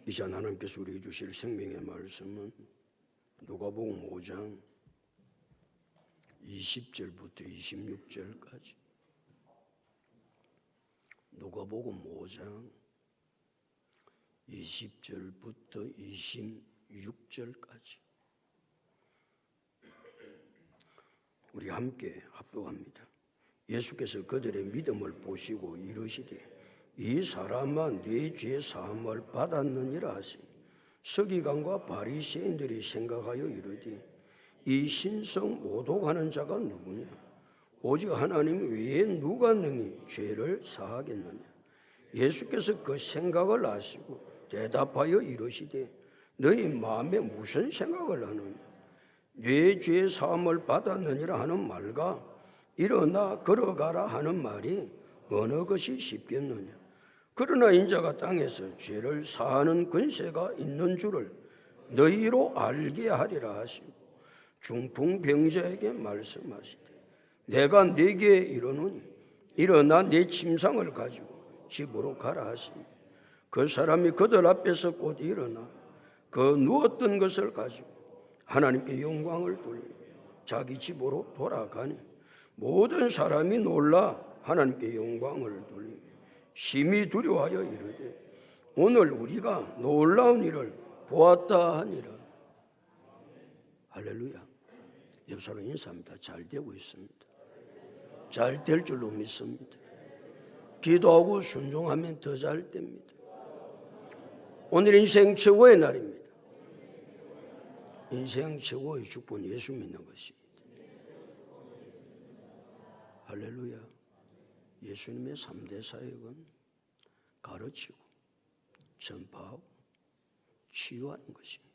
이제 하나님께서 우리에게 주실 생명의 말씀은 누가복음 5장 20절부터 26절까지. 누가복음 5장 20절부터 26절까지 우리 함께 합독합니다. 예수께서 그들의 믿음을 보시고 이르시되 이 사람은 네 죄 사함을 받았느니라 하시니 서기관과 바리새인들이 생각하여 이르되 이 신성 모독하는 자가 누구냐? 오직 하나님 외에 누가 능히 죄를 사하겠느냐? 예수께서 그 생각을 아시고 대답하여 이르시되 너희 마음에 무슨 생각을 하느냐? 네 죄 사함을 받았느니라 하는 말과 일어나 걸어가라 하는 말이 어느 것이 쉽겠느냐? 그러나 인자가 땅에서 죄를 사하는 권세가 있는 줄을 너희로 알게 하리라 하시고 중풍병자에게 말씀하시되 내가 네게 이르노니 일어나 네 침상을 가지고 집으로 가라 하시니 그 사람이 그들 앞에서 곧 일어나 그 누웠던 것을 가지고 하나님께 영광을 돌리며 자기 집으로 돌아가니 모든 사람이 놀라 하나님께 영광을 돌리며 심히 두려워하여 이르되 오늘 우리가 놀라운 일을 보았다 하니라. 할렐루야. 옆 사람 인사합니다. 잘 되고 있습니다. 잘 될 줄로 믿습니다. 기도하고 순종하면 더 잘 됩니다. 오늘 인생 최고의 날입니다. 인생 최고의 축복은 예수 믿는 것입니다. 할렐루야. 예수님의 3대 사역은 가르치고 전파하고 치유하는 것입니다.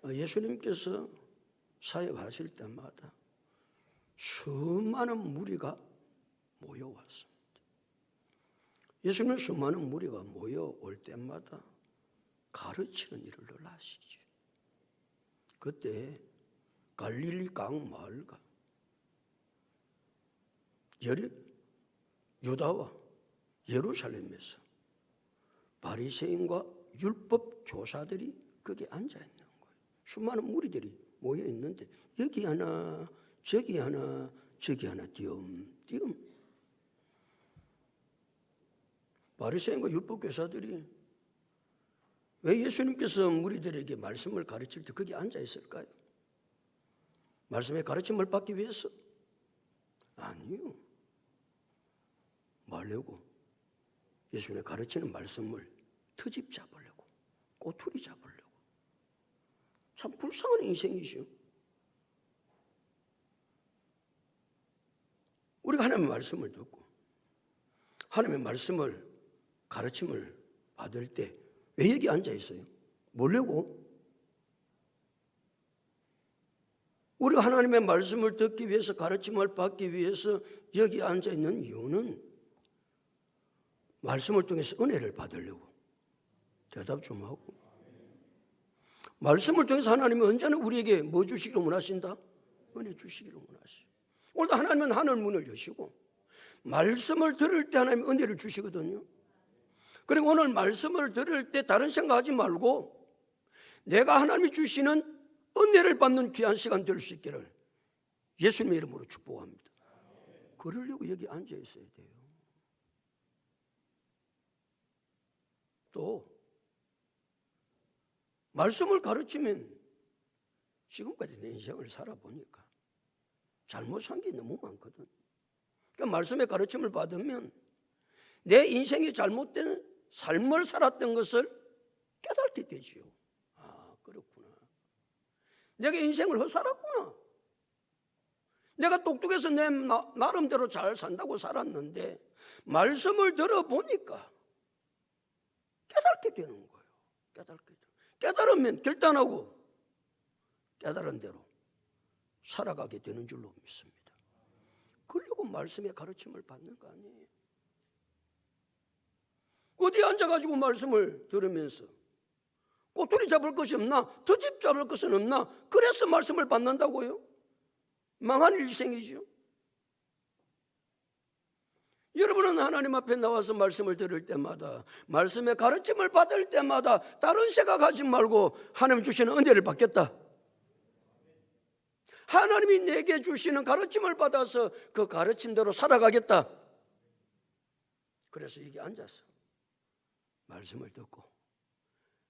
예수님께서 사역하실 때마다 수많은 무리가 모여왔습니다. 예수님은 수많은 무리가 모여올 때마다 가르치는 일을 늘 하시죠. 그때 갈릴리 강 마을과 유다와 예루살렘에서 바리새인과 율법 교사들이 거기 앉아 있는 거예요. 수많은 무리들이 모여 있는데 여기 하나, 저기 하나, 저기 하나 띄엄띄엄. 바리새인과 율법 교사들이 왜 예수님께서 무리들에게 말씀을 가르칠 때 거기 앉아 있을까요? 말씀의 가르침을 받기 위해서? 아니요. 뭐 하려고? 예수님의 가르치는 말씀을 트집 잡으려고, 꼬투리 잡으려고. 참 불쌍한 인생이죠. 우리가 하나님의 말씀을 듣고 하나님의 말씀을 가르침을 받을 때 왜 여기 앉아 있어요? 뭐려고? 우리가 하나님의 말씀을 듣기 위해서 가르침을 받기 위해서 여기 앉아 있는 이유는 말씀을 통해서 은혜를 받으려고. 대답 좀 하고. 말씀을 통해서 하나님은 언제나 우리에게 뭐 주시기를 원하신다? 은혜 주시기를 원하시죠. 오늘도 하나님은 하늘 문을 여시고 말씀을 들을 때 하나님은 은혜를 주시거든요. 그리고 오늘 말씀을 들을 때 다른 생각하지 말고 내가 하나님이 주시는 은혜를 받는 귀한 시간 될 수 있기를 예수님의 이름으로 축복합니다. 그러려고 여기 앉아 있어야 돼요. 또 말씀을 가르치면 지금까지 내 인생을 살아보니까 잘못 산 게 너무 많거든. 그러니까 말씀의 가르침을 받으면 내 인생이 잘못된 삶을 살았던 것을 깨닫게 되지요. 아, 그렇구나. 내가 인생을 헛살았구나. 내가 똑똑해서 내 나름대로 잘 산다고 살았는데 말씀을 들어보니까 깨닫게 되는 거예요. 깨달으면 결단하고 깨달은 대로 살아가게 되는 줄로 믿습니다. 그리고 말씀의 가르침을 받는 거 아니에요. 어디 앉아가지고 말씀을 들으면서 꼬투리 잡을 것이 없나? 트집 잡을 것은 없나? 그래서 말씀을 받는다고요? 망한 일생이죠. 여러분은 하나님 앞에 나와서 말씀을 들을 때마다, 말씀의 가르침을 받을 때마다 다른 생각하지 말고 하나님 주시는 은혜를 받겠다. 하나님이 내게 주시는 가르침을 받아서 그 가르침대로 살아가겠다. 그래서 여기 앉아서 말씀을 듣고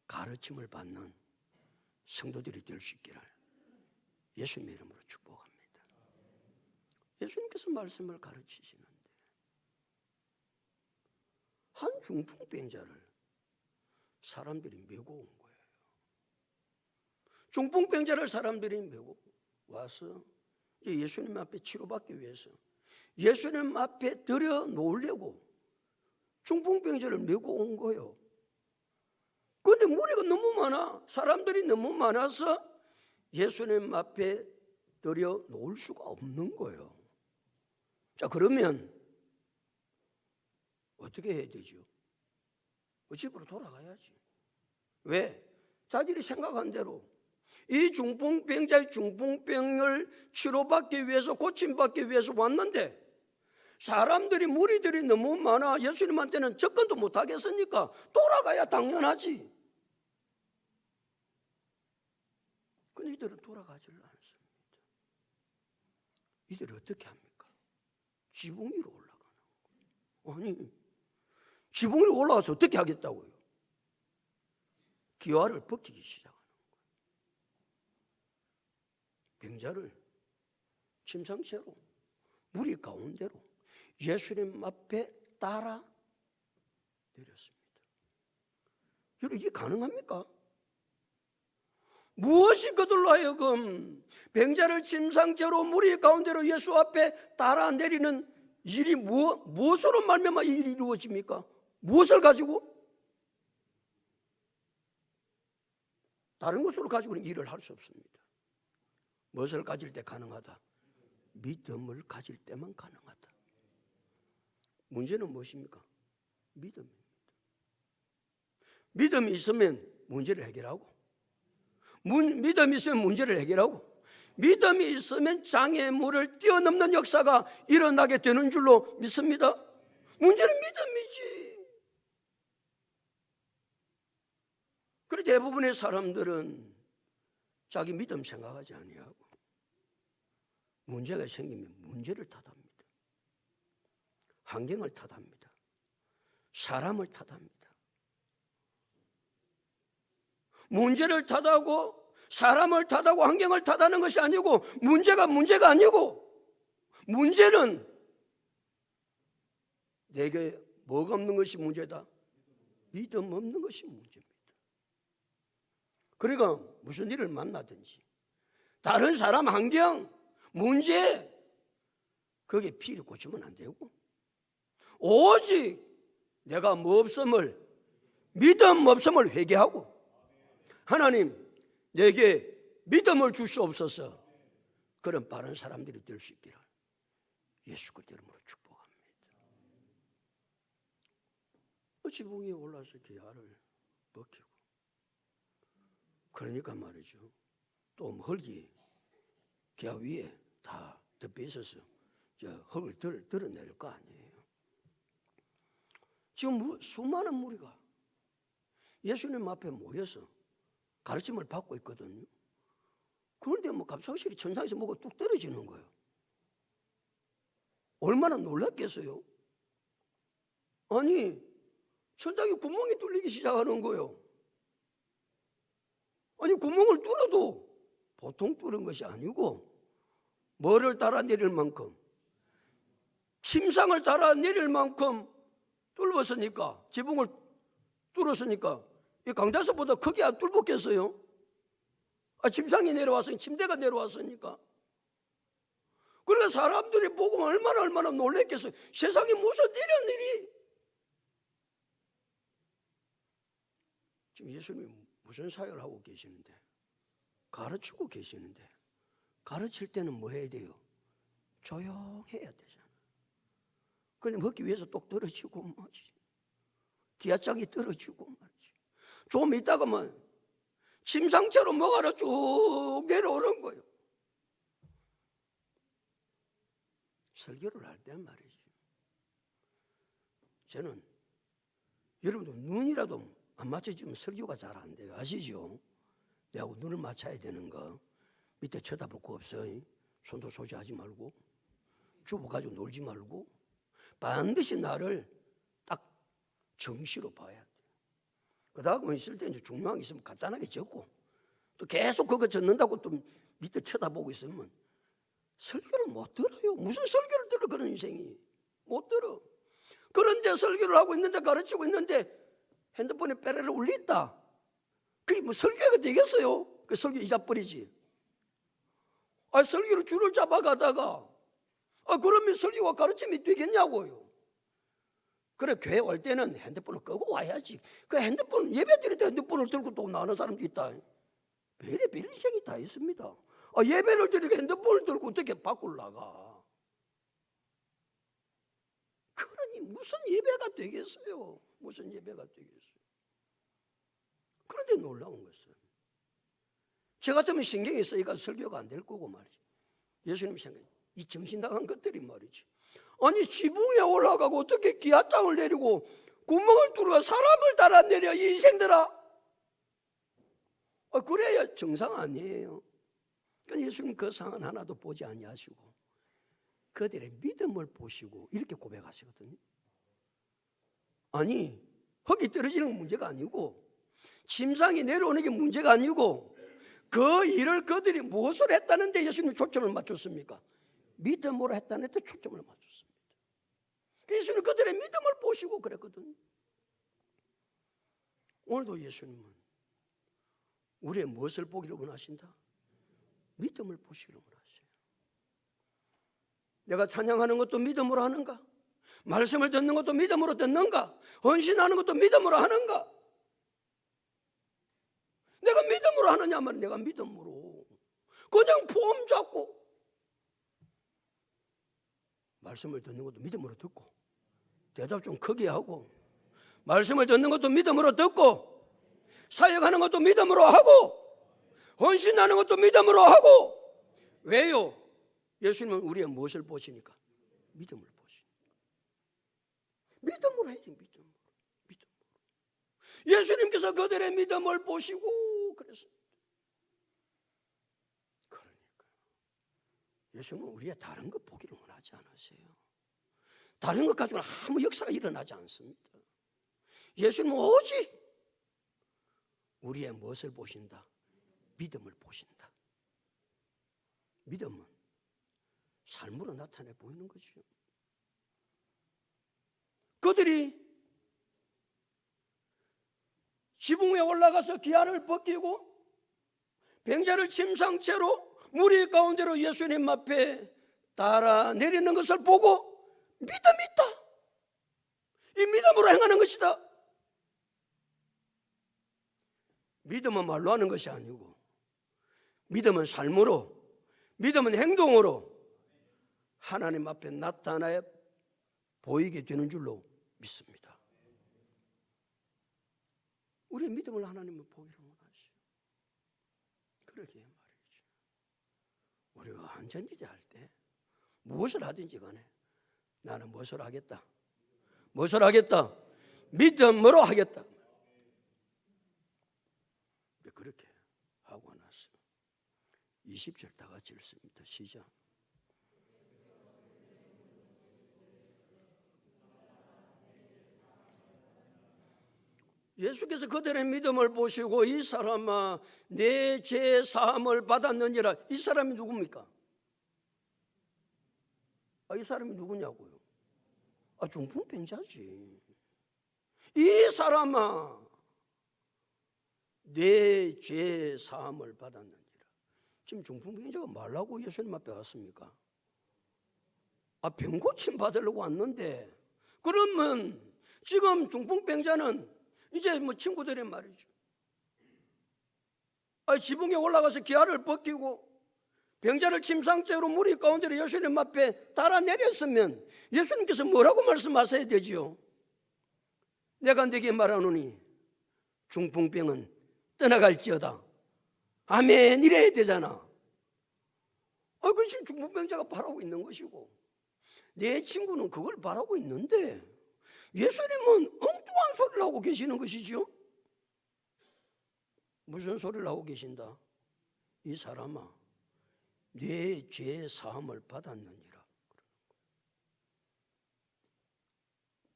가르침을 받는 성도들이 될 수 있기를 예수님의 이름으로 축복합니다. 예수님께서 말씀을 가르치시는데 한 중풍병자를 사람들이 메고 온 거예요. 중풍병자를 사람들이 메고 와서 예수님 앞에 치료받기 위해서 예수님 앞에 들여 놓으려고 중풍병자를 메고 온 거예요. 그런데 무리가 너무 많아. 사람들이 너무 많아서 예수님 앞에 들여 놓을 수가 없는 거예요. 자, 그러면 어떻게 해야 되죠? 집으로 돌아가야지. 왜? 자기들이 생각한 대로 이 중풍병자의 중풍병을 치료받기 위해서, 고침받기 위해서 왔는데 사람들이, 무리들이 너무 많아 예수님한테는 접근도 못하겠으니까 돌아가야 당연하지. 근데 이들은 돌아가지를 않습니다. 이들이 어떻게 합니까? 지붕 위로 올라가는 거예요. 아니, 지붕 위로 올라가서 어떻게 하겠다고요? 기와를 벗기기 시작하는 거예요. 병자를 침상채로 무리 가운데로 예수님 앞에 따라 내렸습니다. 여러분, 이게 가능합니까? 무엇이 그들로 하여금 병자를 침상채로 무리 가운데로 예수 앞에 따라 내리는 일이 무엇으로 말미암아 이 일이 이루어집니까? 무엇을 가지고? 다른 것으로 가지고는 일을 할 수 없습니다. 무엇을 가질 때 가능하다? 믿음을 가질 때만 가능하다. 문제는 무엇입니까? 믿음입니다. 믿음이 있으면 문제를 해결하고, 믿음이 있으면 문제를 해결하고, 믿음이 있으면 장애물을 뛰어넘는 역사가 일어나게 되는 줄로 믿습니다. 문제는 믿음이지. 그래서 대부분의 사람들은 자기 믿음 생각하지 아니하고 문제가 생기면 문제를 탓합니다. 환경을 탓합니다. 사람을 탓합니다. 문제를 탓하고 사람을 탓하고 환경을 탓하는 것이 아니고, 문제가 아니고, 문제는 내게 뭐가 없는 것이 문제다? 믿음 없는 것이 문제입니다. 그러니까 무슨 일을 만나든지 다른 사람, 환경, 문제, 거기에 피를 꽂히면 안 되고, 오직 내가 뭐 없음을, 믿음 없음을 회개하고, 하나님 내게 믿음을 주시옵소서. 그런 바른 사람들이 될 수 있기를 예수 그리스도 이름으로 축복합니다. 지붕 위에 올라서 기아를 벗기고, 그러니까 말이죠, 또 흙이 기아 위에 다 덮여 있어서 흙을 드러낼 거 아니에요. 지금 수많은 무리가 예수님 앞에 모여서 가르침을 받고 있거든요. 그런데 갑작스레 천상에서 뭐가 뚝 떨어지는 거예요. 얼마나 놀랐겠어요? 아니, 천장에 구멍이 뚫리기 시작하는 거예요. 아니, 구멍을 뚫어도 보통 뚫은 것이 아니고, 뭐를 따라 내릴 만큼, 침상을 따라 내릴 만큼 뚫었으니까, 지붕을 뚫었으니까 이 강다섯보다 크게 안 뚫었겠어요? 침상이 내려왔으니까, 침대가 내려왔으니까. 그러니까 사람들이 보고 얼마나 놀랬겠어요. 세상에 무슨 이런 일이. 지금 예수님이 무슨 사역을 하고 계시는데, 가르치고 계시는데, 가르칠 때는 뭐 해야 돼요? 조용해야 되잖아. 그럼 먹기 위해서 똑 떨어지고 말이지, 기아장이 떨어지고 말이지. 좀 있다가만 침상처로 뭐가로 쭉 내려오는 거예요. 설교를 할 때 말이지, 저는 여러분도 눈이라도 안 맞춰지면 설교가 잘 안 돼요. 아시죠? 내하고 눈을 맞춰야 되는 거. 밑에 쳐다볼 거 없어. 손도 소지하지 말고 주부 가지고 놀지 말고 반드시 나를 딱 정시로 봐야 돼. 그다음에 있을 때 이제 중요한 게 있으면 간단하게 적고 또 계속 그거 적는다고 또 밑에 쳐다보고 있으면 설교를 못 들어요. 무슨 설교를 들어 그런 인생이 못 들어. 그런데 설교를 하고 있는데 가르치고 있는데 핸드폰에 빼레를 울린다. 그게 뭐 설교가 되겠어요? 그 설교 잊어버리지. 설교로 줄을 잡아가다가 그러면 설교가 가르침이 되겠냐고요. 그래 교회 올 때는 핸드폰을 끄고 와야지. 그 핸드폰 예배 드릴 때 핸드폰을 들고 또 나오는 사람도 있다. 별의 일정이 다 있습니다. 예배를 드리고 핸드폰을 들고 어떻게 밖으로 나가? 그러니 무슨 예배가 되겠어요? 무슨 예배가 되겠어요? 그런데 놀라운 것은 저 같으면 신경이 쓰이니까 설교가 안 될 거고 말이지. 예수님 생각해 이 정신 나간 것들이 말이지. 아니 지붕에 올라가고 어떻게 기아장을 내리고 구멍을 뚫어 사람을 달아내려 이 인생들아. 그래야 정상 아니에요. 그러니까 예수님 그 상은 하나도 보지 아니하시고 그들의 믿음을 보시고 이렇게 고백하시거든요. 아니 흙이 떨어지는 게 문제가 아니고 침상이 내려오는 게 문제가 아니고 그 일을 그들이 무엇을 했다는데 예수님이 초점을 맞췄습니까? 믿음으로 했다는 데 초점을 맞췄습니다. 예수님은 그들의 믿음을 보시고 그랬거든요. 오늘도 예수님은 우리의 무엇을 보기를 원하신다? 믿음을 보시기를 원하세요. 내가 찬양하는 것도 믿음으로 하는가? 말씀을 듣는 것도 믿음으로 듣는가? 헌신하는 것도 믿음으로 하는가? 내가 믿음으로 하느냐 말이야. 내가 믿음으로 그냥 폼 잡고 말씀을 듣는 것도 믿음으로 듣고 대답 좀 크게 하고 말씀을 듣는 것도 믿음으로 듣고 사역하는 것도 믿음으로 하고 헌신하는 것도 믿음으로 하고. 왜요? 예수님은 우리의 무엇을 보시니까? 믿음을 보시니까. 믿음으로 해야지. 믿음으로. 예수님께서 그들의 믿음을 보시고 그랬습니다. 그러니까 예수님은 우리의 다른 것 보기를 원하지 않으세요. 다른 것 가지고는 아무 역사가 일어나지 않습니다. 예수님은 오직 우리의 무엇을 보신다? 믿음을 보신다. 믿음은 삶으로 나타내 보이는 거죠. 그들이 지붕 위에 올라가서 기아를 벗기고 병자를 침상채로 무리 가운데로 예수님 앞에 따라 내리는 것을 보고 믿음이 있다. 이 믿음으로 행하는 것이다. 믿음은 말로 하는 것이 아니고 믿음은 삶으로, 믿음은 행동으로 하나님 앞에 나타나 보이게 되는 줄로 믿습니다. 우리의 믿음을 하나님은 보기를 원하시오. 그러기에 말이죠. 우리가 한전지자 할 때 무엇을 하든지 간에 나는 무엇을 하겠다. 무엇을 하겠다? 믿음으로 하겠다. 그렇게 하고 나서 20절 다 같이 읽습니다. 시작. 예수께서 그들의 믿음을 보시고 이 사람아 내 죄 사함을 받았느니라. 이 사람이 누굽니까? 이 사람이 누구냐고요? 중풍병자지. 이 사람아 내 죄 사함을 받았느니라. 지금 중풍병자가 말라고 예수님 앞에 왔습니까? 병 고침 받으려고 왔는데 그러면 지금 중풍병자는 이제 친구들이 말이죠. 지붕에 올라가서 기아를 벗기고 병자를 침상째로 무리 가운데로 예수님 앞에 달아내렸으면 예수님께서 뭐라고 말씀하셔야 되지요? 내가 네게 말하노니 중풍병은 떠나갈지어다. 아멘 이래야 되잖아. 그 지금 중풍병자가 바라고 있는 것이고 내 친구는 그걸 바라고 있는데 예수님은 엉뚱한 소리를 하고 계시는 것이죠. 무슨 소리를 하고 계신다? 이 사람아, 내 죄 사함을 받았느니라.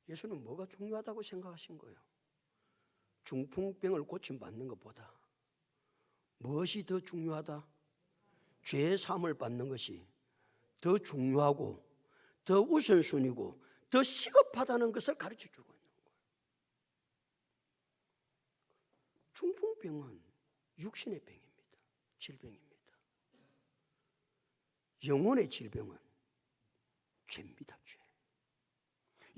예수는 뭐가 중요하다고 생각하신 거예요? 중풍병을 고침받는 것보다 무엇이 더 중요하다? 죄 사함을 받는 것이 더 중요하고 더 우선순위고 더 시급하다는 것을 가르쳐주고 있는 거예요. 중풍병은 육신의 병입니다. 질병입니다. 영혼의 질병은 죄입니다. 죄.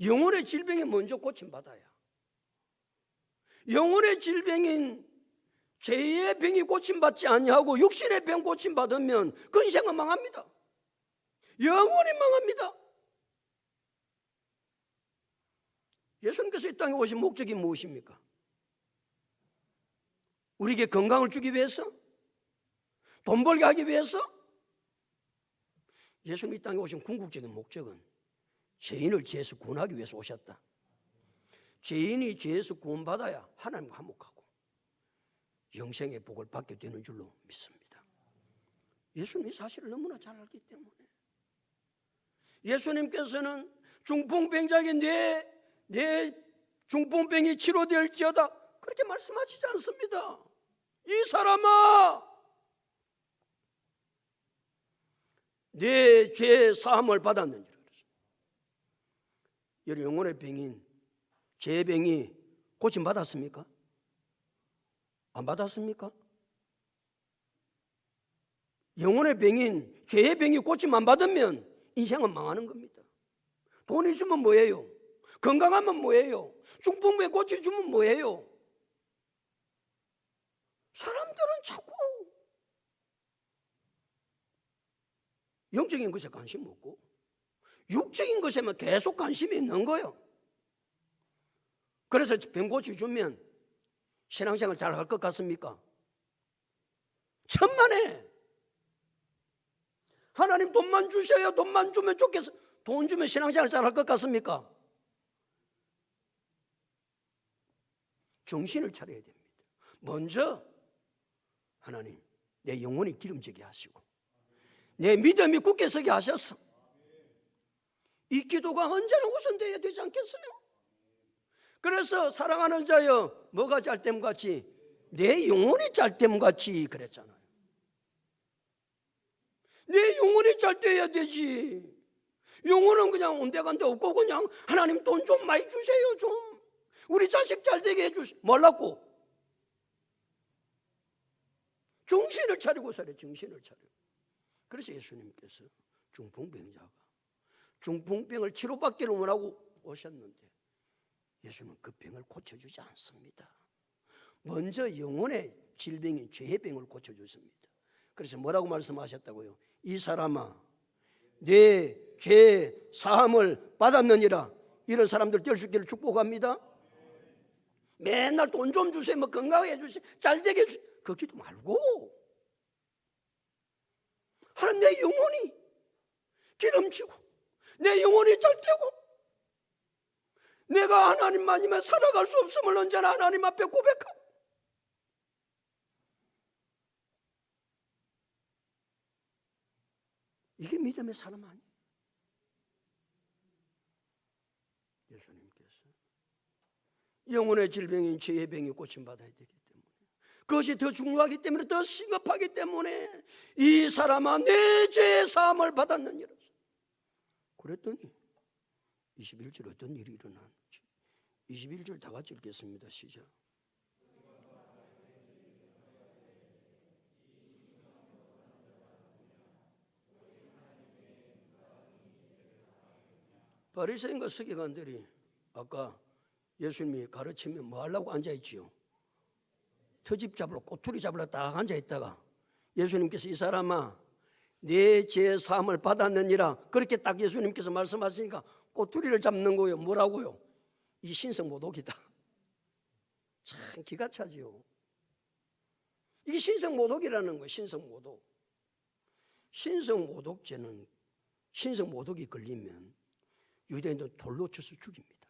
영혼의 질병이 먼저 고침받아야, 영혼의 질병인 죄의 병이 고침받지 아니하고 육신의 병 고침받으면 그 인생은 망합니다. 영원히 망합니다. 예수님께서 이 땅에 오신 목적이 무엇입니까? 우리에게 건강을 주기 위해서? 돈 벌게 하기 위해서? 예수님이 이 땅에 오신 궁극적인 목적은 죄인을 죄에서 구원하기 위해서 오셨다. 죄인이 죄에서 구원받아야 하나님과 화목하고 영생의 복을 받게 되는 줄로 믿습니다. 예수님이 사실을 너무나 잘 알기 때문에 예수님께서는 중풍병자에게 내 중풍병이 치료될지어다 그렇게 말씀하시지 않습니다. 이 사람아, 내 죄 사함을 받았느니라. 여러분, 영혼의 병인 죄의 병이 고침받았습니까? 안 받았습니까? 영혼의 병인 죄의 병이 고침 안 받으면 인생은 망하는 겁니다. 돈 있으면 뭐예요? 건강하면 뭐예요? 중풍병 고쳐주면 뭐예요? 사람들은 자꾸 영적인 것에 관심 없고 육적인 것에만 계속 관심이 있는 거예요. 그래서 병 고쳐주면 신앙생활 잘 할 것 같습니까? 천만에. 하나님 돈만 주셔요. 돈만 주면 좋겠어. 돈 주면 신앙생활 잘 할 것 같습니까? 정신을 차려야 됩니다. 먼저 하나님, 내 영혼이 기름지게 하시고 내 믿음이 굳게 서게 하셔서 이 기도가 언제나 우선되어야 되지 않겠어요? 그래서 사랑하는 자여, 뭐가 짤댐같이? 내 영혼이 짤댐같이 그랬잖아요. 내 영혼이 짤돼야 되지. 영혼은 그냥 온데간데 없고 그냥 하나님 돈 좀 많이 주세요. 좀 우리 자식 잘되게 해주세요. 몰랐고 정신을 차리고 살아요. 정신을 차려. 그래서 예수님께서 중풍병자가 중풍병을 치료받기를 원하고 오셨는데 예수님은 그 병을 고쳐주지 않습니다. 먼저 영혼의 질병인 죄의 병을 고쳐줬습니다. 그래서 뭐라고 말씀하셨다고요? 이 사람아, 내 죄 사함을 받았느니라. 이런 사람들 될 수 있기를 축복합니다. 맨날 돈 좀 주세요, 뭐 건강하게 해주세요, 잘되게 해주세요, 그 기도 말고 하나님, 내 영혼이 기름지고 내 영혼이 잘되고 내가 하나님만이면 살아갈 수 없음을 언제나 하나님 앞에 고백하고 이게 믿음의 사람 아니에요? 예수님께서 영혼의 질병인 죄의 병이 고침받아야 되기 때문에 그것이 더 중요하기 때문에 더 시급하기 때문에 이 사람아, 내 죄의 사함을 받았느니라. 그랬더니 21절 어떤 일이 일어나는지 21절 다 같이 읽겠습니다. 시작. 바리새인과 서기관들이 아까 예수님이 가르치면 뭐 하려고 앉아있지요? 터집 잡으러, 꼬투리 잡으러 딱 앉아있다가 예수님께서 이 사람아, 내 죄 사함을 받았느니라 그렇게 딱 예수님께서 말씀하시니까 꼬투리를 잡는 거예요. 뭐라고요? 이 신성모독이다. 참 기가 차지요. 이 신성모독이라는 거예요. 신성모독. 신성모독죄는 신성모독이 걸리면 유대인들 돌로 쳐서 죽입니다.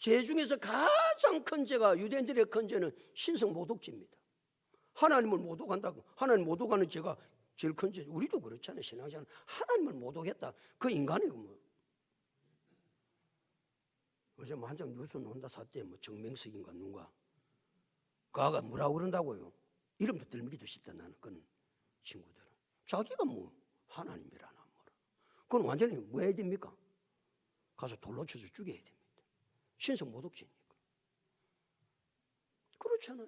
죄 중에서 가장 큰 죄가, 유대인들의 큰 죄는 신성모독죄입니다. 하나님을 모독한다고, 하나님 모독하는 죄가 제일 큰 죄죠. 우리도 그렇잖아요. 신앙생활 하나님을 모독했다. 그 인간이고 뭐. 요즘 한 장 뉴스 논다 샀대. 뭐 정명석인가 누가. 그아가 뭐라고 그런다고요? 이름도 들밀이도 싶다 나는 그런 친구들은. 자기가 뭐 하나님이라나 뭐라. 그건 완전히 뭐 해야 됩니까? 가서 돌로 쳐서 죽여야 됩니다. 신성모독죄니까. 그렇잖아요.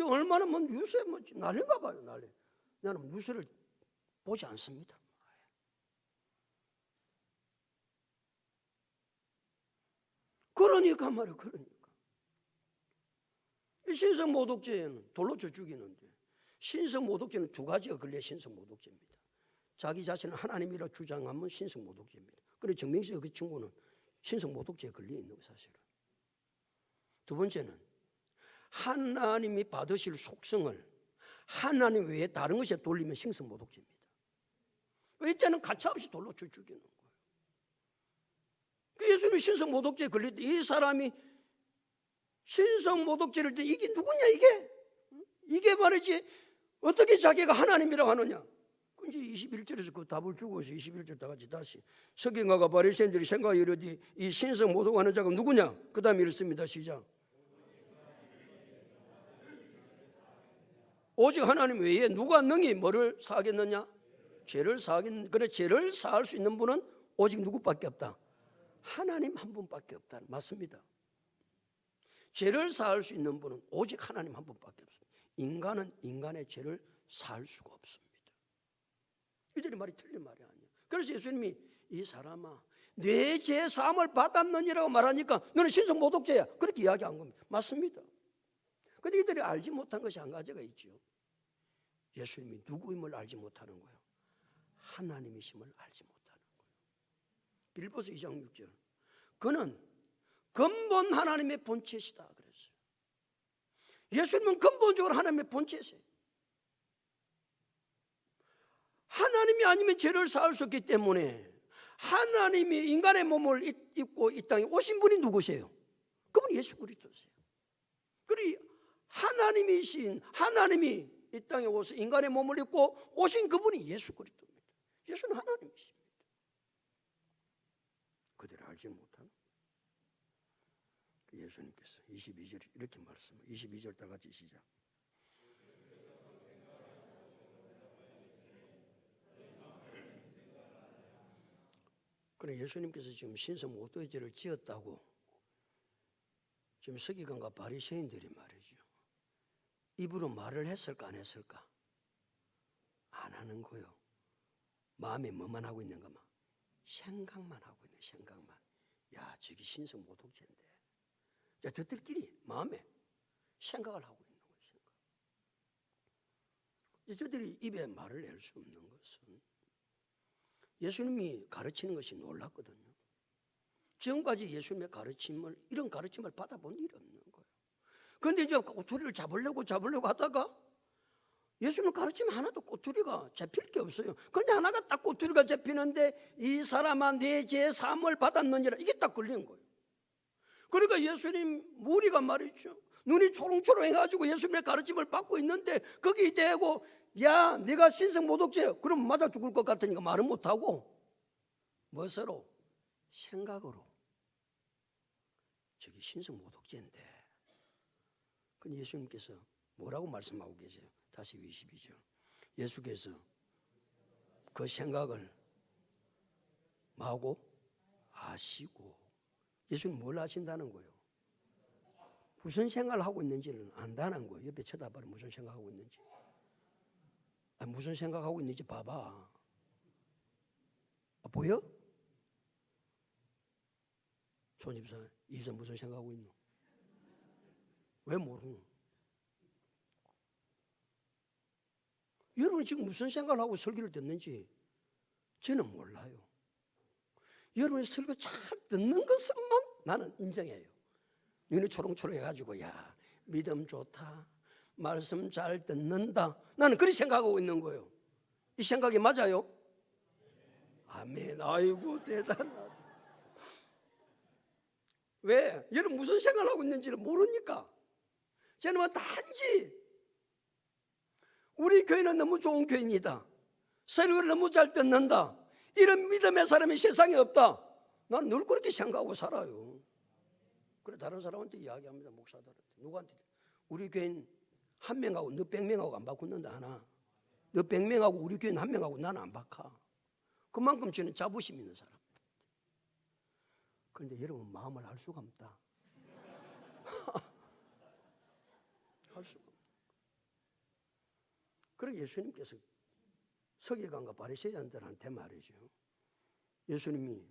얼마나 뭐 뉴스에 뭐 난리인가 봐요, 난리. 나는 뉴스를 보지 않습니다. 그러니까 말이야, 그러니까. 신성모독죄는 돌로 쳐 죽이는데, 신성모독죄는 두 가지가 걸려 신성모독죄입니다. 자기 자신을 하나님이라 주장하면 신성모독죄입니다. 그런데 정명식 그 친구는 신성모독죄에 걸려 있는 거 사실은. 두 번째는 하나님이 받으실 속성을 하나님 외에 다른 것에 돌리면 신성모독죄입니다. 이때는 가차없이 돌로 쳐 죽이는 거예요. 예수님이 신성모독죄에 걸릴 때 이 사람이 신성모독죄를 때 이게 누구냐 이게? 이게 말이지 어떻게 자기가 하나님이라고 하느냐? 이제 21절에서 그 답을 주고 있어요. 21절 다 같이 다시. 서기관과 바리새인들이 생각하여 이르되 이 신성모독하는 자가 누구냐? 그 다음에 이렇습니다. 시작. 오직 하나님 외에 누가 능히 뭐를 사하겠느냐? 죄를 사하겠느냐? 그래 죄를 사할 수 있는 분은 오직 누구밖에 없다? 하나님 한 분밖에 없다. 맞습니다. 죄를 사할 수 있는 분은 오직 하나님 한 분밖에 없습니다. 인간은 인간의 죄를 사할 수가 없습니다. 이들이 말이 틀린 말이 아니에요. 그래서 예수님이 이 사람아 내 죄 사함을 받았느니라고 말하니까 너는 신성모독죄야 그렇게 이야기한 겁니다. 맞습니다. 그런데 이들이 알지 못한 것이 한 가지가 있죠. 예수님이 누구임을 알지 못하는 거예요. 하나님이심을 알지 못하는 거예요. 빌립보서 2장 6절. 그는 근본 하나님의 본체시다 그랬어요. 예수님은 근본적으로 하나님의 본체세요. 하나님이 아니면 죄를 사할 수 없기 때문에 하나님이 인간의 몸을 입고 이 땅에 오신 분이 누구세요? 그분이 예수 그리스도세요. 그리고 하나님이신 하나님이 이 땅에 오서 인간의 몸을 입고 오신 그분이 예수 그리스도입니다. 예수는 하나님이십니다. 그들을 알지 못하는 예수님께서 22절 이렇게 말씀해요. 22절 다 같이 시작. 그래 예수님께서 지금 신성모독죄를 지었다고 지금 서기관과 바리새인들이 말이죠. 입으로 말을 했을까 안 했을까? 안 하는 거요. 마음에 뭐만 하고 있는가? 막 생각만 하고 있는 생각만. 야 저기 신성모독죄인데. 자 저들끼리 마음에 생각을 하고 있는 거예요. 생각. 저들이 입에 말을 낼 수 없는 것은 예수님이 가르치는 것이 놀랍거든요. 지금까지 예수님의 가르침을 이런 가르침을 받아본 일이 없는 거예요. 그런데 이제 꼬투리를 잡으려고 하다가 예수님 가르침 하나도 꼬투리가 잡힐 게 없어요. 그런데 하나가 딱 꼬투리가 잡히는데 이 사람아 내 죄 사함을 받았느니라 이게 딱 걸린 거예요. 그러니까 예수님 무리가 말이죠. 눈이 초롱초롱해가지고 예수님의 가르침을 받고 있는데 거기 대고 야 네가 신성모독죄 그럼 맞아 죽을 것 같으니까 말은 못하고 무엇으로? 생각으로 저기 신성모독죄인데 근데 예수님께서 뭐라고 말씀하고 계세요? 다시 22절 예수께서 그 생각을 뭐하고? 아시고 예수님 뭘 아신다는 거예요? 무슨 생각을 하고 있는지는 안다는 거예요. 옆에 쳐다봐라 무슨 생각하고 있는지. 무슨 생각하고 있는지 봐봐. 보여? 손집사 이사 무슨 생각하고 있노? 왜 모르노? 여러분 지금 무슨 생각을 하고 설교를 듣는지 저는 몰라요. 여러분의 설교 잘 듣는 것만 나는 인정해요. 눈이 초롱초롱해가지고 야 믿음 좋다. 말씀 잘 듣는다. 나는 그렇게 생각하고 있는 거예요. 이 생각이 맞아요? 아멘. 아이고 대단하다. 왜? 여러분 무슨 생각하고 있는지를 모르니까. 저는 뭐 단지 우리 교회는 너무 좋은 교회입니다. 설교를 너무 잘 듣는다. 이런 믿음의 사람이 세상에 없다. 난 늘 그렇게 생각하고 살아요. 그래 다른 사람한테 이야기합니다. 목사들한테. 누구한테? 우리 교회는 한 명하고 너 100명하고 안 바꾼다 하나. 너 100명하고 우리 교회는 한 명하고 나는 안 바꿔. 그만큼 저는 자부심 있는 사람. 그런데 여러분 마음을 알 수가 없다. 할 수가 없다. 그래 예수님께서 서기관과 바리새인들한테 말이죠. 예수님이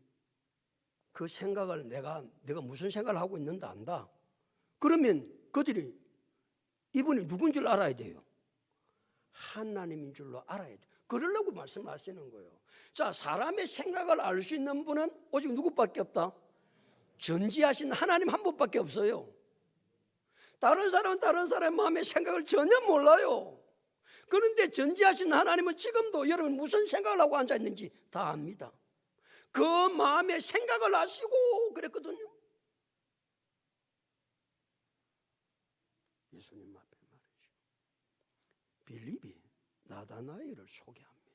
그 생각을 내가 무슨 생각을 하고 있는지 안다. 그러면 그들이 이분이 누군 줄 알아야 돼요. 하나님인 줄로 알아야 돼요. 그러려고 말씀하시는 거예요. 자, 사람의 생각을 알 수 있는 분은 오직 누구밖에 없다? 전지하신 하나님 한 분밖에 없어요. 다른 사람은 다른 사람의 마음의 생각을 전혀 몰라요. 그런데 전지하신 하나님은 지금도 여러분 무슨 생각을 하고 앉아있는지 다 압니다. 그 마음의 생각을 아시고 그랬거든요. 예수님 앞에 말이죠. 빌립이 나다나엘을 소개합니다.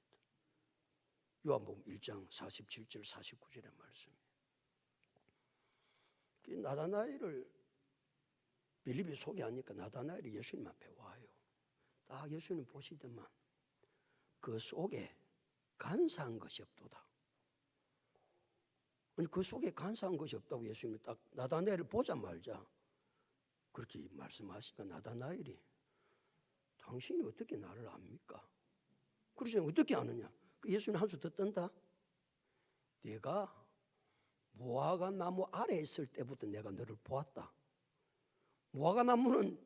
요한복음 1장 47절 49절의 말씀이에요. 나다나엘을 빌립이 소개하니까 나다나엘이 예수님 앞에 와요. 딱 예수님 보시더만 그 속에 간사한 것이 없도다. 아니 그 속에 간사한 것이 없다고 예수님이 딱 나다나엘을 보자마자 그렇게 말씀하시니까 나다나엘이 당신이 어떻게 나를 압니까? 그러시면 어떻게 아느냐? 예수님 한 수 더 뜬다. 내가 무화과 나무 아래에 있을 때부터 내가 너를 보았다. 무화과 나무는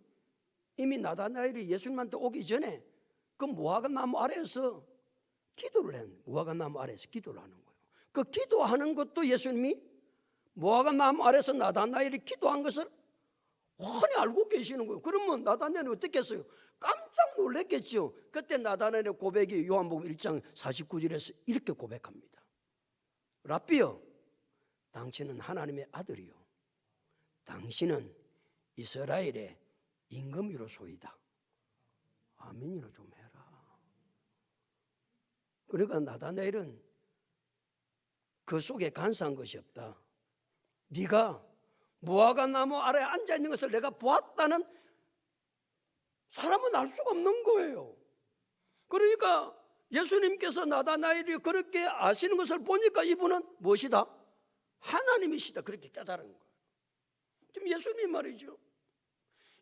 이미 나다나엘이 예수님한테 오기 전에 그 무화과 나무 아래에서 기도를 했는데 무화과 나무 아래에서 기도를 하는 거예요. 그 기도하는 것도 예수님이 무화과 나무 아래에서 나다나엘이 기도한 것을 훤히 알고 계시는 거예요. 그러면 나다나엘이 어떻게 했어요? 깜짝 놀랐겠죠. 그때 나다나엘의 고백이 요한복음 1장 49절에서 이렇게 고백합니다. 랍비여, 당신은 하나님의 아들이요 당신은 이스라엘의 임금이로소이다. 아멘이라 좀 해라. 그러니까 나다나엘은 그 속에 간사한 것이 없다. 네가 무화과 나무 아래에 앉아있는 것을 내가 보았다는 사람은 알 수가 없는 거예요. 그러니까 예수님께서 나다나엘이 그렇게 아시는 것을 보니까 이분은 무엇이다? 하나님이시다. 그렇게 깨달은 거예요. 지금 예수님 말이죠.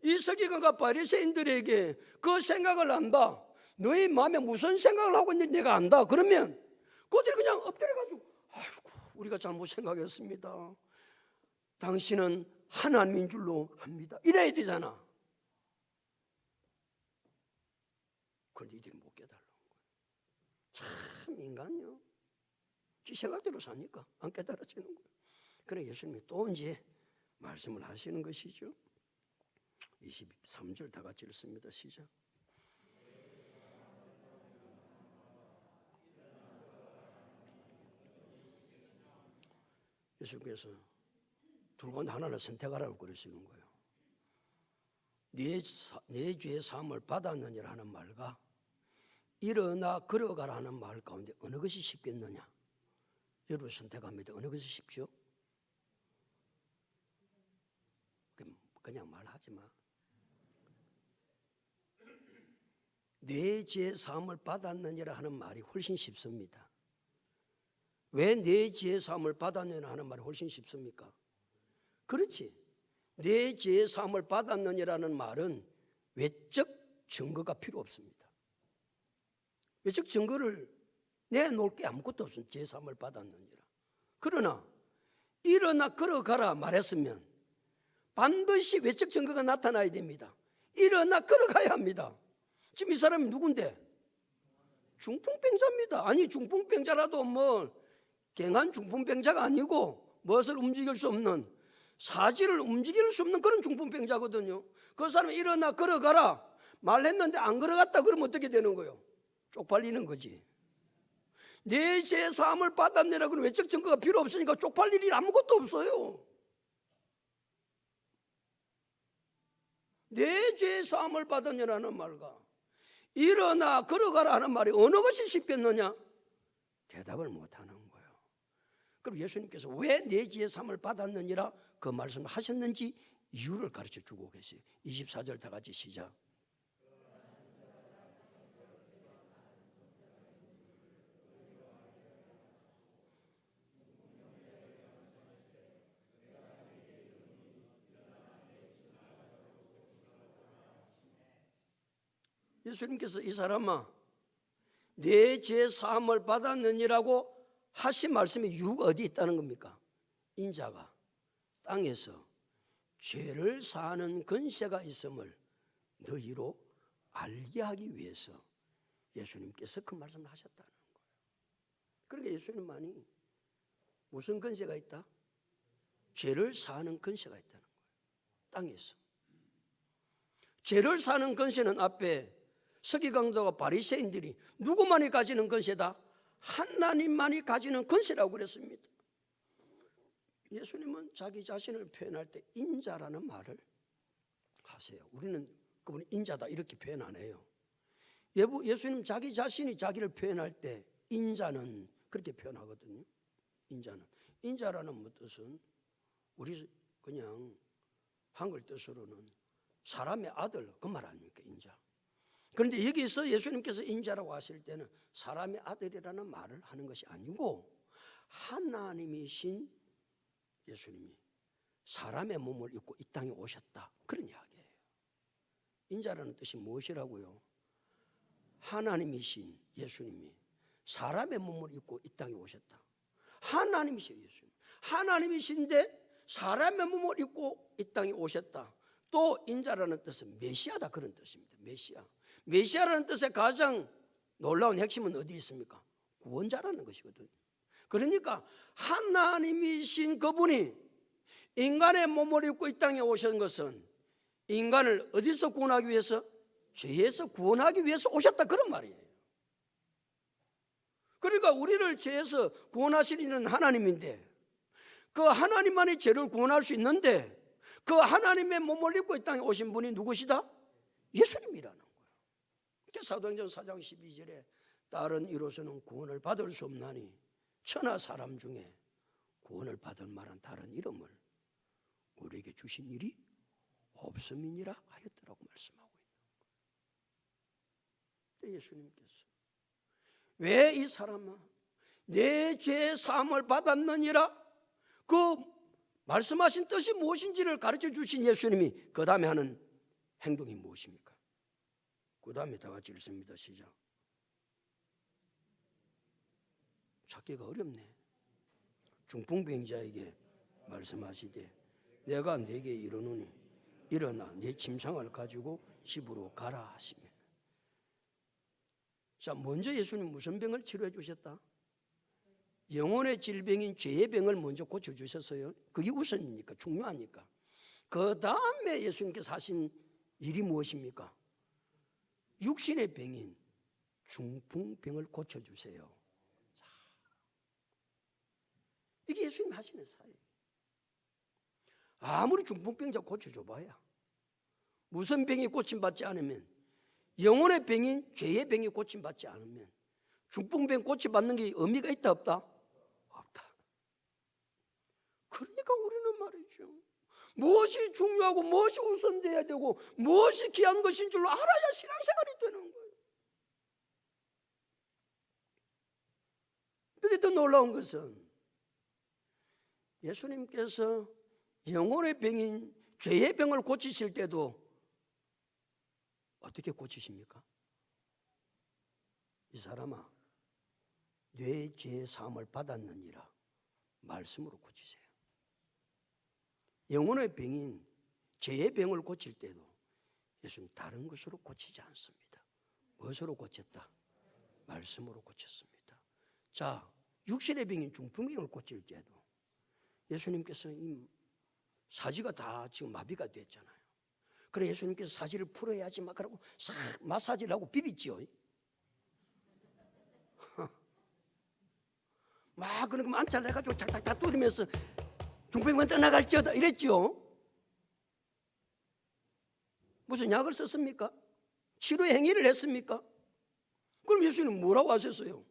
이 서기관과 바리새인들에게 그 생각을 안다. 너희 마음에 무슨 생각을 하고 있는지 내가 안다. 그러면 그들이 그냥 엎드려가지고 아이고 우리가 잘못 생각했습니다. 당신은 하나님인 줄로 합니다. 이래야 되잖아. 그런데 이들이 못 깨달은 거예요. 참 인간요. 지 생각대로 사니까 안 깨달아지는 거예요. 그래 예수님이 또 이제 말씀을 하시는 것이죠. 23절 다 같이 읽습니다. 시작. 예수께서 둘 가운데 하나를 선택하라고 그러시는 거예요. 네 죄의 사함을 받았느니라 하는 말과 일어나 걸어가라 하는 말 가운데 어느 것이 쉽겠느냐? 여러분 선택합니다. 어느 것이 쉽죠? 그냥 말하지 마. 내 죄의 사함을 받았느니라 하는 말이 훨씬 쉽습니다. 왜 내 죄의 사함을 받았느니라 하는 말이 훨씬 쉽습니까? 그렇지. 내 죄의 사함을 받았느니라는 말은 외적 증거가 필요 없습니다. 외적 증거를 내놓을 게 아무것도 없습니다. 죄의 사함을 받았느니라. 그러나 일어나 걸어가라 말했으면 반드시 외적 증거가 나타나야 됩니다. 일어나 걸어가야 합니다. 지금 이 사람이 누군데? 중풍병자입니다. 아니 중풍병자라도 뭐 갱한 중풍병자가 아니고 무엇을 움직일 수 없는 사지를 움직일 수 없는 그런 중풍병자거든요. 그 사람이 일어나 걸어가라 말했는데 안 걸어갔다 그러면 어떻게 되는 거예요? 쪽팔리는 거지. 내 죄 사함을 받았느라 그런 외적 증거가 필요 없으니까 쪽팔릴 일 아무것도 없어요. 내 죄 사함을 받았느냐는 말과 일어나 걸어가라 하는 말이 어느 것이 쉽겠느냐? 대답을 못하는 거예요. 그럼 예수님께서 왜 내 죄 사함을 받았느니라 그 말씀을 하셨는지 이유를 가르쳐 주고 계세요. 24절 다 같이 시작. 예수님께서 이 사람아 내 죄 사함을 받았느니라고 하신 말씀의 이유가 어디 있다는 겁니까? 인자가 땅에서 죄를 사하는 권세가 있음을 너희로 알게 하기 위해서 예수님께서 그 말씀을 하셨다는 거예요. 그러니까 예수님만이 무슨 권세가 있다? 죄를 사하는 권세가 있다는 거예요. 땅에서. 죄를 사하는 권세는 앞에 서기관들과 바리새인들이 누구만이 가지는 권세다? 하나님만이 가지는 권세라고 그랬습니다. 예수님은 자기 자신을 표현할 때 인자라는 말을 하세요. 우리는 그분이 인자다 이렇게 표현 안 해요. 예수님 자기 자신이 자기를 표현할 때 인자는 그렇게 표현하거든요. 인자라는 뜻은 우리 그냥 한글 뜻으로는 사람의 아들 그 말 아닙니까? 인자. 그런데 여기서 예수님께서 인자라고 하실 때는 사람의 아들이라는 말을 하는 것이 아니고 하나님이신 예수님이 사람의 몸을 입고 이 땅에 오셨다 그런 이야기예요. 인자라는 뜻이 무엇이라고요? 하나님이신 예수님이 사람의 몸을 입고 이 땅에 오셨다. 하나님이신 예수님. 하나님이신데 사람의 몸을 입고 이 땅에 오셨다. 또 인자라는 뜻은 메시아다 그런 뜻입니다. 메시아라는 뜻의 가장 놀라운 핵심은 어디 있습니까? 구원자라는 것이거든요. 그러니까 하나님이신 그분이 인간의 몸을 입고 이 땅에 오신 것은 인간을 어디서 구원하기 위해서? 죄에서 구원하기 위해서 오셨다 그런 말이에요. 그러니까 우리를 죄에서 구원하시는 하나님인데 그 하나님만이 죄를 구원할 수 있는데 그 하나님의 몸을 입고 이 땅에 오신 분이 누구시다? 예수님이라는 거예요. 사도행전 4장 12절에 다른 이로서는 구원을 받을 수 없나니 천하 사람 중에 구원을 받을 만한 다른 이름을 우리에게 주신 일이 없음이니라 하였더라고 말씀하고 있는 거예요. 예수님께서 왜 이 사람아 내 죄 사함을 받았느니라 그 말씀하신 뜻이 무엇인지를 가르쳐 주신 예수님이 그 다음에 하는 행동이 무엇입니까? 그 다음에 다 같이 읽습니다. 시작. 찾기가 어렵네. 중풍병자에게 말씀하시되 내가 네게 이르노니 일어나 네 침상을 가지고 집으로 가라 하시며. 자, 먼저 예수님 무슨 병을 치료해 주셨다? 영혼의 질병인 죄의 병을 먼저 고쳐주셨어요. 그게 우선이니까 중요하니까. 그 다음에 예수님께서 하신 일이 무엇입니까? 육신의 병인 중풍병을 고쳐주세요. 이게 예수님 하시는 사예요. 아무리 중풍병자 고쳐줘봐야 무슨 병이 고침받지 않으면 영혼의 병인 죄의 병이 고침받지 않으면 중풍병 고침받는 게 의미가 있다 없다? 없다. 그러니까 우리는 말이죠. 무엇이 중요하고 무엇이 우선돼야 되고 무엇이 귀한 것인 줄로 알아야 신앙생활이 되는 거예요. 그런데 또 놀라운 것은 예수님께서 영혼의 병인 죄의 병을 고치실 때도 어떻게 고치십니까? 이 사람아 내 죄 사함을 받았느니라 말씀으로 고치세요. 영혼의 병인 죄의 병을 고칠 때도 예수님 다른 것으로 고치지 않습니다. 무엇으로 고쳤다? 말씀으로 고쳤습니다. 자, 육신의 병인 중풍병을 고칠 때도 예수님께서 이 사지가 다 지금 마비가 됐잖아요. 그래 예수님께서 사지를 풀어야지 막 그러고 싹 마사지를 하고 비비지요. 막 그러고 안찰 해가지고 탁탁탁 뚫으면서 중풍병만 떠나갈지어다 이랬죠. 무슨 약을 썼습니까? 치료 행위를 했습니까? 그럼 예수님 뭐라고 하셨어요?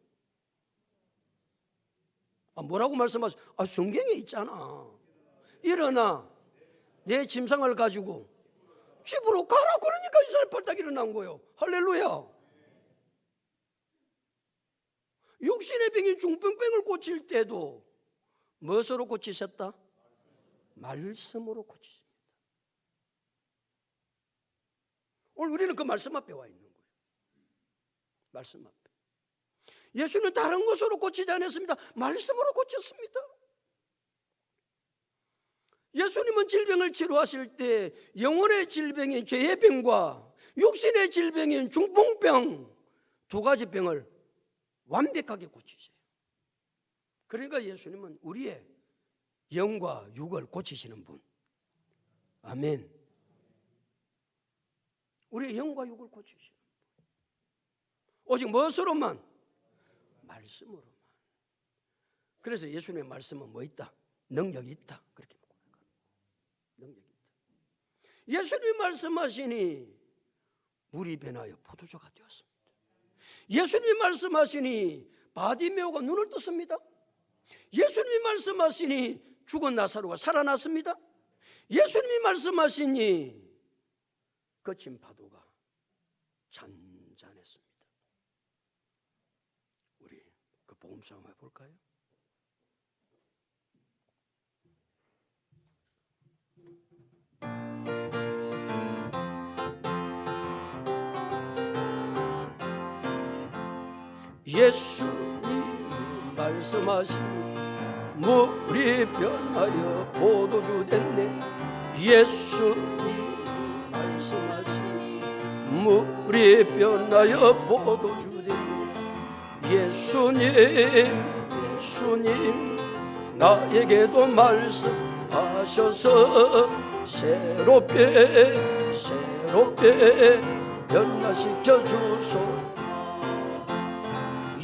뭐라고 말씀하셨어요? 성경에 있잖아. 일어나 내 짐승을 가지고 집으로 가라. 그러니까 이 사람이 벌떡 일어난 거예요. 할렐루야. 육신의 병인 중풍병을 고칠 때도 무엇으로 고치셨다? 말씀으로 고치십니다. 오늘 우리는 그 말씀 앞에 와 있는 거예요. 말씀 앞에. 예수는 다른 것으로 고치지 않았습니다. 말씀으로 고쳤습니다. 예수님은 질병을 치료하실 때 영혼의 질병인 죄의 병과 육신의 질병인 중풍병 두 가지 병을 완벽하게 고치세요. 그러니까 예수님은 우리의 영과 육을 고치시는 분. 아멘. 우리의 영과 육을 고치시는 분. 오직 무엇으로만? 말씀으로만. 그래서 예수님의 말씀은 뭐 있다? 능력이 있다. 그렇게 능력이 있다. 예수님이 말씀하시니 물이 변하여 포도주가 되었습니다. 예수님이 말씀하시니 바디메오가 눈을 떴습니다. 예수님이 말씀하시니 죽은 나사로가 살아났습니다. 예수님이 말씀하시니 거친 파도가 잔잔했습니다. 우리 그 복음 싸움 해볼까요? 예수님이 말씀하시니 물이 변하여 포도주 됐네. 예수님이 말씀하시니 물이 변하여 포도주 됐네. 예수님 나에게도 말씀하셔서 새롭게 변화시켜 주소.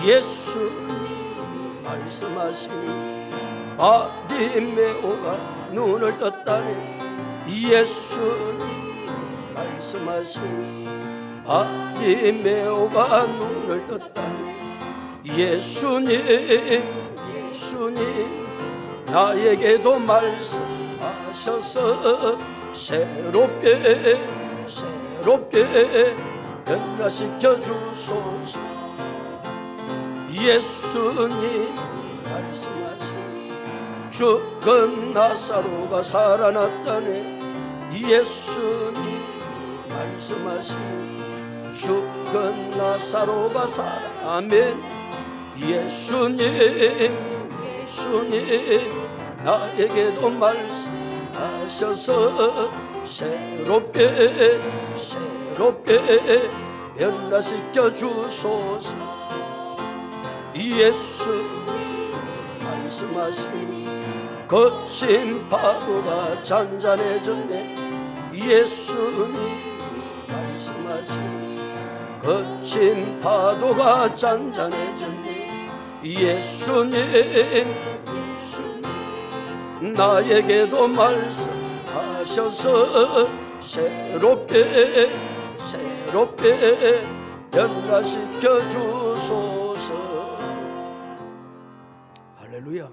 예수님이 말씀하시니 바디메오가 눈을 떴다네. 예수님이 말씀하시니 바디메오가 눈을 떴다네. 예수님 나에게도 말씀하셔서 새롭게 변화시켜 주소서. 예수님이 말씀하시니 죽은 나사로가 살아났다네. 예수님이 말씀하시니 죽은 나사로가 아멘. 예수님 나에게도 말씀하셔서 새롭게 변화시켜 주소서. 예수님 말씀하시니 거친 파도가 잔잔해졌네. 예수님 말씀하시니 거친 파도가 잔잔해졌네. 예수님 나에게도 말씀하셔서 새롭게 변화시켜 주소서. 할렐루야.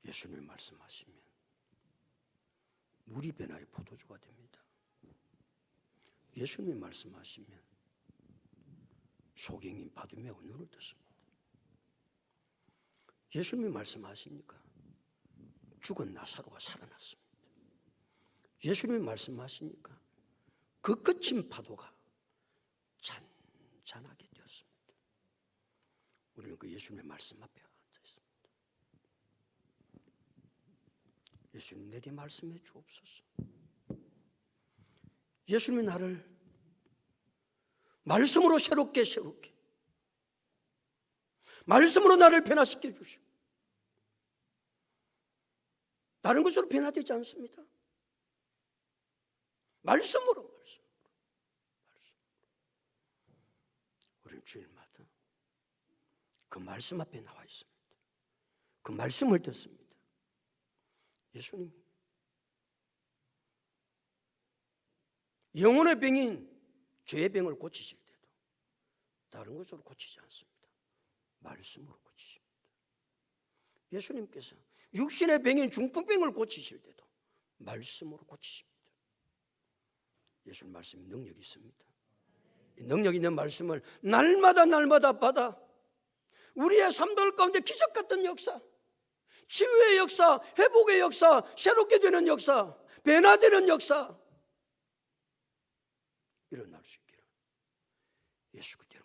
예수님이 말씀하시면 물이 변하여 포도주가 됩니다. 예수님이 말씀하시면 소경인 바디메오가 눈을 떴습니다. 예수님이 말씀하시니까 죽은 나사로가 살아났습니다. 예수님이 말씀하시니까 그 거친 파도가 잔잔하게 되었습니다. 우리는 그 예수님의 말씀 앞에 앉아 있습니다. 예수님 내게 말씀해 주옵소서. 예수님이 나를 말씀으로 새롭게 말씀으로 나를 변화시켜 주시고 다른 것으로 변화되지 않습니다. 말씀으로. 우리는 주일마다 그 말씀 앞에 나와 있습니다. 그 말씀을 듣습니다. 예수님 영혼의 병인 죄의 병을 고치실 때도 다른 것으로 고치지 않습니다. 말씀으로 고치십니다. 예수님께서 육신의 병인 중풍병을 고치실 때도 말씀으로 고치십니다. 예수님 말씀이 능력이 있습니다. 이 능력 있는 말씀을 날마다 받아 우리의 삶들 가운데 기적 같은 역사, 치유의 역사, 회복의 역사, 새롭게 되는 역사, 변화되는 역사 일어날 수 있기를 예수 그리스도로